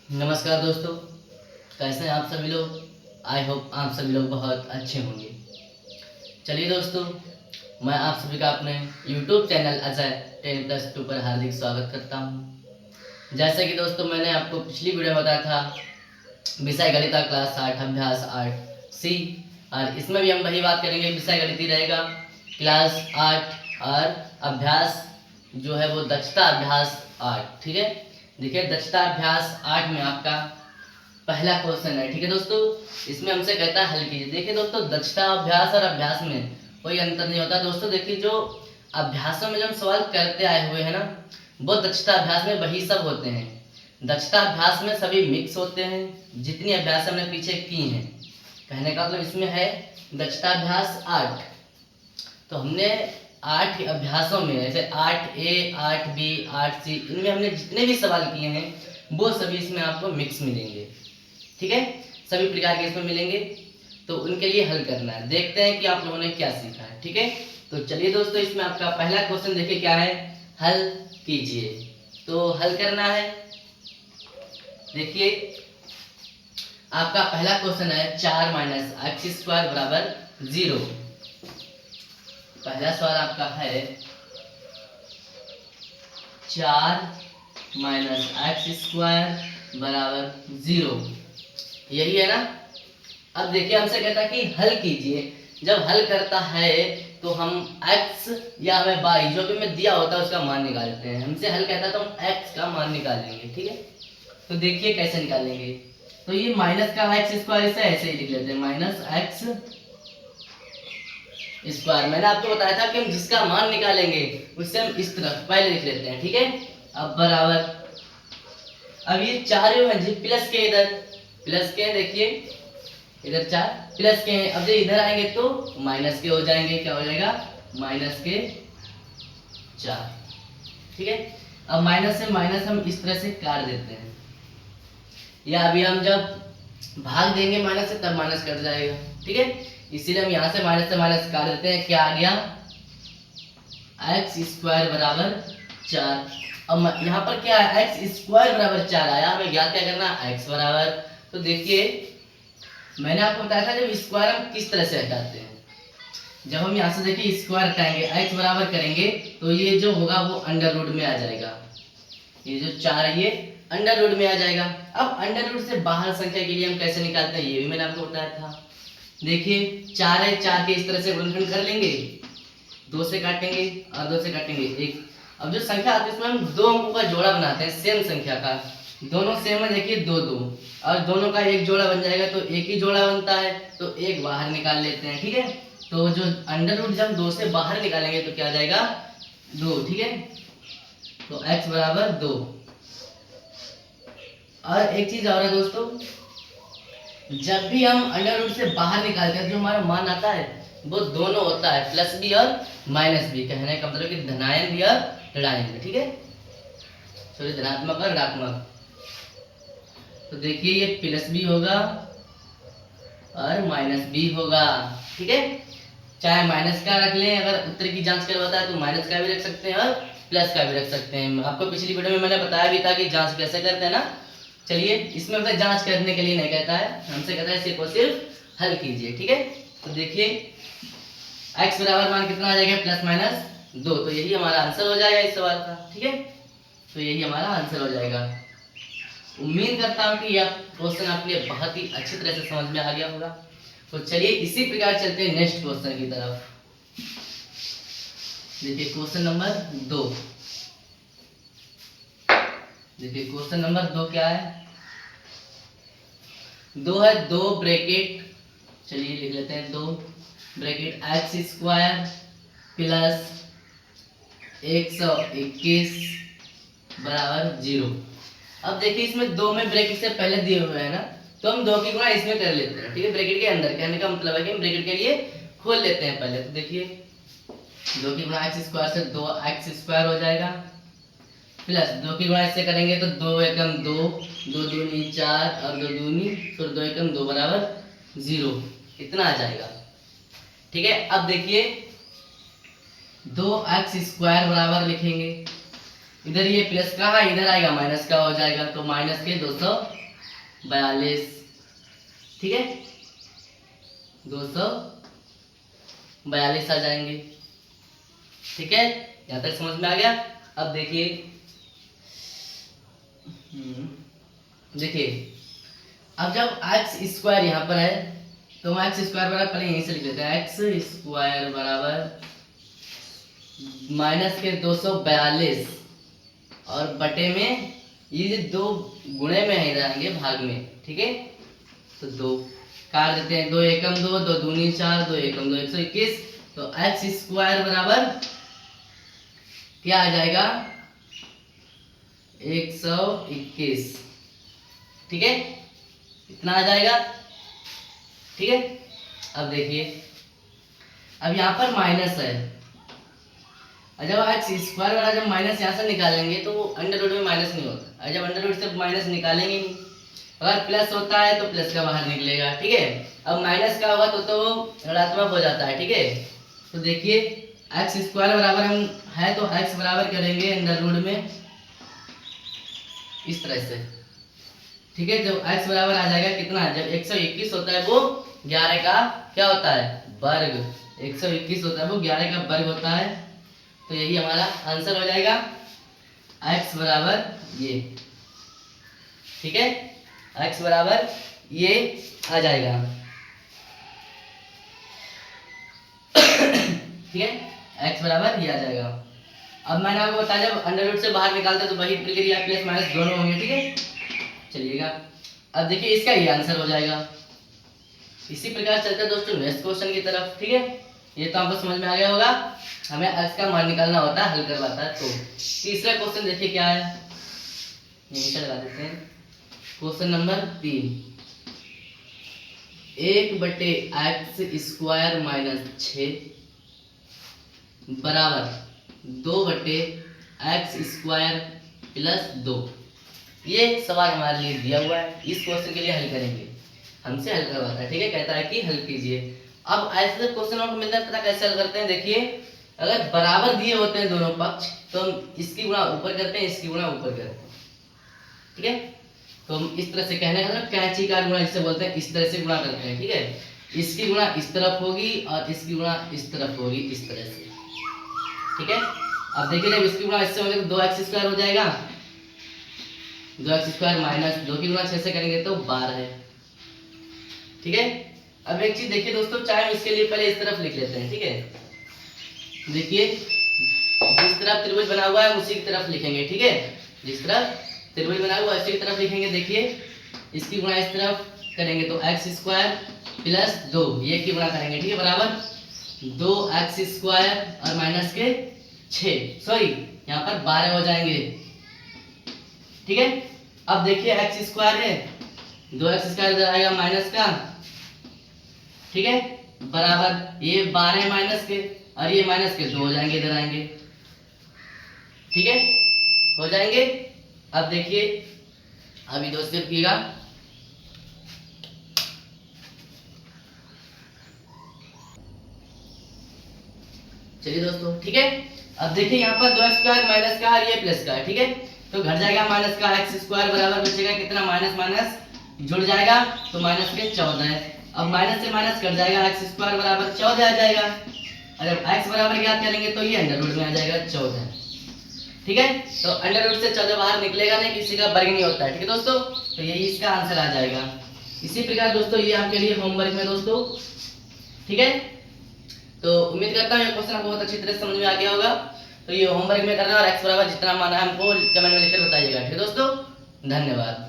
नमस्कार दोस्तों, कैसे हैं आप सभी लोग। आई होप आप सभी लोग बहुत अच्छे होंगे। चलिए दोस्तों, मैं आप सभी का अपने YouTube चैनल अजय 10+2 पर हार्दिक स्वागत करता हूं। जैसे कि दोस्तों मैंने आपको पिछली वीडियो में बताया था विषय गणित क्लास 8 अभ्यास 8 सी, और इसमें भी हम वही बात करेंगे। विषय गणित ही रहेगा क्लास 8 और अभ्यास जो है वो दक्षता अभ्यास 8। ठीक है, देखिए दक्षता अभ्यास 8 में आपका पहला क्वेश्चन है। ठीक है दोस्तों, इसमें हमसे कहता है हल कीजिए। देखिए दोस्तों, दक्षता अभ्यास और अभ्यास में कोई अंतर नहीं होता दोस्तों। देखिए जो अभ्यासों में जो हम सवाल करते आए हुए हैं ना, वो दक्षता अभ्यास में वही सब होते हैं। दक्षता अभ्यास में सभी मिक्स होते हैं जितनी अभ्यास हमने पीछे की हैं। कहने का मतलब इसमें है दक्षता अभ्यास 8, तो हमने 8 अभ्यासों में जैसे 8A 8B 8C, इनमें हमने जितने भी सवाल किए हैं वो सभी इसमें आपको मिक्स मिलेंगे। ठीक है, सभी प्रकार के इसमें मिलेंगे, तो उनके लिए हल करना है। देखते हैं कि आप लोगों ने क्या सीखा है। ठीक है, तो चलिए दोस्तों, इसमें आपका पहला क्वेश्चन देखिए क्या है, हल कीजिए। तो हल करना है, देखिए आपका पहला क्वेश्चन है 4 माइनस एक्स स्क्वायर बराबर 0। पहला सवाल आपका है 4 माइनस एक्स स्क्वायर बराबर 0, यही है ना। अब देखिए हमसे कहता है कि हल कीजिए। जब हल करता है तो हम x या हमें y जो भी हमें दिया होता है उसका मान निकालते हैं। हमसे हल कहता है तो हम x का मान निकालेंगे। ठीक है, तो देखिए कैसे निकालेंगे। तो ये माइनस का एक्स स्क्वायर इसे ऐसे ही लिख लेते हैं, माइनस एक्स स्क्वायर। मैंने आपको बताया था कि हम जिसका मान निकालेंगे उससे हम इस तरफ पहले लिख लेते हैं। ठीक है, अब बराबर, अब ये चार है जी प्लस के, इधर प्लस के, देखिए इधर 4 प्लस के हैं। अब जब इधर आएंगे तो माइनस के हो जाएंगे। क्या हो जाएगा, माइनस के 4। ठीक है, अब माइनस से माइनस हम इस तरह से काट देते हैं, या अभी हम जब भाग देंगे माइनस से तब माइनस कट जाएगा। ठीक है, इसीलिए हम यहाँ से माइनस काट देते हैं। क्या आ गया, एक्स स्क्वायर बराबर 4। अब यहाँ पर क्या है, एक्स स्क्वायर बराबर 4 आया। हमें ज्ञात क्या करना, एक्स बराबर, तो देखिए मैंने आपको बताया था जब स्क्वायर हम किस तरह से हटाते हैं। जब हम यहाँ से देखिए स्क्वायर हटाएंगे, एक्स बराबर करेंगे, तो ये जो होगा वो अंडर रूट में आ जाएगा। ये जो 4 है ये अंडर रूट में आ जाएगा। अब अंडर रूट से बाहर संख्या के लिए हम कैसे निकालते हैं ये भी मैंने आपको बताया था। देखिए 4 है, 4 के इस तरह से गुणनखंड कर लेंगे, 2 से काटेंगे और 2 से काटेंगे 1। अब जो संख्या आती है उसमें हम दो अंकों का जोड़ा बनाते हैं सेम संख्या का। दोनों सेम है, देखिए 2 2, और दोनों का एक जोड़ा बन जाएगा तो एक ही जोड़ा बनता है, तो एक बाहर निकाल लेते हैं। ठीक है, तो जो अंडर रूट जब 2 से बाहर निकालेंगे तो क्या आ जाएगा, 2। ठीक है, तो x बराबर 2। और एक चीज और है दोस्तों, जब भी हम अंडर रूट से बाहर निकालते हैं जो हमारा मान आता है वो दोनों होता है, प्लस भी और माइनस भी। कहने का मतलब कि धनायन भी और ऋणायन भी। ठीक है, सॉरी धनात्मक और ऋणात्मक। तो देखिए ये प्लस भी होगा और माइनस भी होगा। ठीक है, चाहे माइनस का रख लें, अगर उत्तर की जांच करवाता है तो माइनस का भी रख सकते हैं और प्लस का भी रख सकते हैं। आपको पिछली वीडियो में मैंने बताया भी था कि जांच कैसे करते हैं ना। चलिए, इसमें मतलब जांच करने के लिए नहीं कहता है, हमसे कहता है सिर्फ और सिर्फ हल कीजिए। ठीक है, तो देखिए x बराबर मान कितना आ जाएगा, प्लस माइनस 2, तो यही हमारा आंसर हो जाएगा इस सवाल का। ठीक है, तो यही हमारा आंसर हो जाएगा। उम्मीद करता हूँ कि यह क्वेश्चन आपके लिए बहुत ही अच्छी तरह से समझ में आ गया होगा। तो चलिए इसी प्रकार चलते हैं नेक्स्ट क्वेश्चन की तरफ। देखिए क्वेश्चन नंबर 2, देखिए क्वेश्चन नंबर 2 क्या है, 2 है 2 ब्रैकेट, चलिए लिख लेते हैं 2 ब्रैकेट एक्स स्क्वायर प्लस 121 बराबर 0। अब देखिए इसमें 2 में ब्रैकेट से पहले दिए हुए हैं ना, तो हम 2 की गुणा इसमें कर लेते हैं। ठीक है, ब्रैकेट के अंदर, कहने का मतलब है कि हम ब्रैकेट के लिए खोल लेते हैं पहले। तो देखिए 2 की गुणा एक्स स्क्वायर से 2 एक्स स्क्वायर हो जाएगा, प्लस 2 की गुणा इससे करेंगे तो 2 एकम 2, 2 दूनी 4 और 2 दूनी फिर 2 एकम 2 बराबर 0, इतना आ जाएगा। ठीक है, अब देखिए 2 एक्स स्क्वायर बराबर लिखेंगे, इधर ये प्लस का है, इधर आएगा माइनस का हो जाएगा, तो माइनस के 242, ठीक है, 242 आ जाएंगे। ठीक है, यहाँ तक समझ में आ गया। अब देखिए, देखिए अब जब एक्स स्क्वायर यहाँ पर है तो हम एक्स स्क्वायर बराबर पहले यहीं से लिख लेते हैं, एक्स स्क्वायर बराबर माइनस के 242 और बटे में ये जो दो गुणे में है आएंगे भाग में, ठीक है, तो दो काट देते हैं, 2 एकम 2, 2 दूनी 4, 2 एकम 2 121, तो एक्स स्क्वायर बराबर क्या आ जाएगा 121, ठीक है, इतना आ जाएगा। ठीक है, अब देखिए, अब यहाँ पर माइनस है, जब एक्स स्क्वायर वाला जब माइनस यहाँ से निकालेंगे तो अंडर रूट में माइनस नहीं होता, और जब अंडर रूट से माइनस निकालेंगे नहीं, अगर प्लस होता है तो प्लस का बाहर निकलेगा, ठीक है। अब माइनस का हुआ तो ऋणात्मक हो जाता है, ठीक है। तो देखिए एक्स स्क्वायर बराबर हम है तो एक्स बराबर करेंगे अंडर रूट में इस तरह से, ठीक है। जब एक्स बराबर आ जाएगा कितना, जब 121 होता है वो 11 का क्या होता है वर्ग, 121 होता है वो 11 का वर्ग होता है, तो यही हमारा आंसर हो जाएगा x बराबर ये, ठीक है, x बराबर ये आ जाएगा। ठीक है, x बराबर ये आ जाएगा। अब मैंने आपको बताया जब अंडर रूट से बाहर निकालते तो वही प्रक्रिया प्लस माइनस दोनों होंगे, ठीक है। चलिएगा, अब देखिए इसका ये आंसर हो जाएगा। इसी प्रकार चलते हैं दोस्तों नेक्स्ट क्वेश्चन की तरफ, ठीक है। ये तो आपको समझ में आ गया होगा, हमें x का मान निकालना होता है, हल करवाता है। तो तीसरा क्वेश्चन देखिए क्या है, यहीं से लगा देते हैं। क्वेश्चन नंबर 3, 1/x² - 6 बराबर 2/x² + 2। ये सवाल हमारे लिए दिया हुआ है, इस क्वेश्चन के लिए हल करेंगे, हमसे हल करवाता है, ठीक है। कहता है कि हल कीजिए। अब ऐसे क्वेश्चन आपको मिलता है, पता कैसे हल करते हैं। देखिए अगर बराबर दिए होते हैं दोनों पक्ष तो हम इसकी गुणा ऊपर करते हैं, इसकी गुणा ऊपर करते हैं, ठीक है। तो हम इस तरह से कहने का मतलब कैंची का गुणा जिसे बोलते हैं, इस तरह से गुणा करते हैं, ठीक है। इसकी गुणा इस तरफ होगी और इसकी गुणा इस तरफ होगी, इस तरह से, ठीक है। अब देखिए जब इसकी गुणा इससे होगी तो 2x² हो जाएगा, 2x² - 2 की गुणा 6 से करेंगे तो 12 है, ठीक है। अब एक चीज देखिए दोस्तों, चाहे हम इसके लिए पहले इस तरफ लिख लेते हैं, ठीक है। देखिए जिस तरफ त्रिभुज बना हुआ है उसी की तरफ लिखेंगे, ठीक है। जिस तरफ त्रिभुज बना हुआ है उसी की तरफ लिखेंगे। देखिए इसकी गुणा इस तरफ करेंगे तो x² + 2 ये की गुणा करेंगे, ठीक है, बराबर 2x² और माइनस के 6, सॉरी यहाँ पर 12 हो जाएंगे, ठीक है। अब देखिए x² है, 2x² इधर आएगा माइनस का, ठीक है, बराबर ये 12 माइनस के और ये माइनस के 2 हो जाएंगे, इधर आएंगे, ठीक है, हो जाएंगे। अब देखिए अभी दोस्तों देखिएगा, चलिए दोस्तों, ठीक है। अब देखिए यहाँ पर 2x² माइनस का और ये प्लस का है, ठीक है, तो घट जाएगा माइनस का, x² बराबर बचेगा कितना, माइनस माइनस जुड़ जाएगा तो माइनस के 14 है। अब माइनस से माइनस कट जाएगा, x² बराबर 14 आ जाएगा, और जब x बराबर ज्ञात करेंगे तो ये अंडर रूट में आ जाएगा 14, ठीक है। तो अंडर रूट से 14 बाहर निकलेगा नहीं, किसी का वर्ग नहीं होता है, ठीक है दोस्तों, तो यही इसका आंसर आ जाएगा। इसी प्रकार दोस्तों ये आपके लिए होमवर्क में दोस्तों, ठीक है। तो उम्मीद करता हूँ ये क्वेश्चन आपको बहुत अच्छी तरह से समझ में आ गया होगा। तो ये होमवर्क में करना और x बराबर जितना माना है हमको कमेंट में लिखकर बताइएगा, ठीक है दोस्तों, धन्यवाद।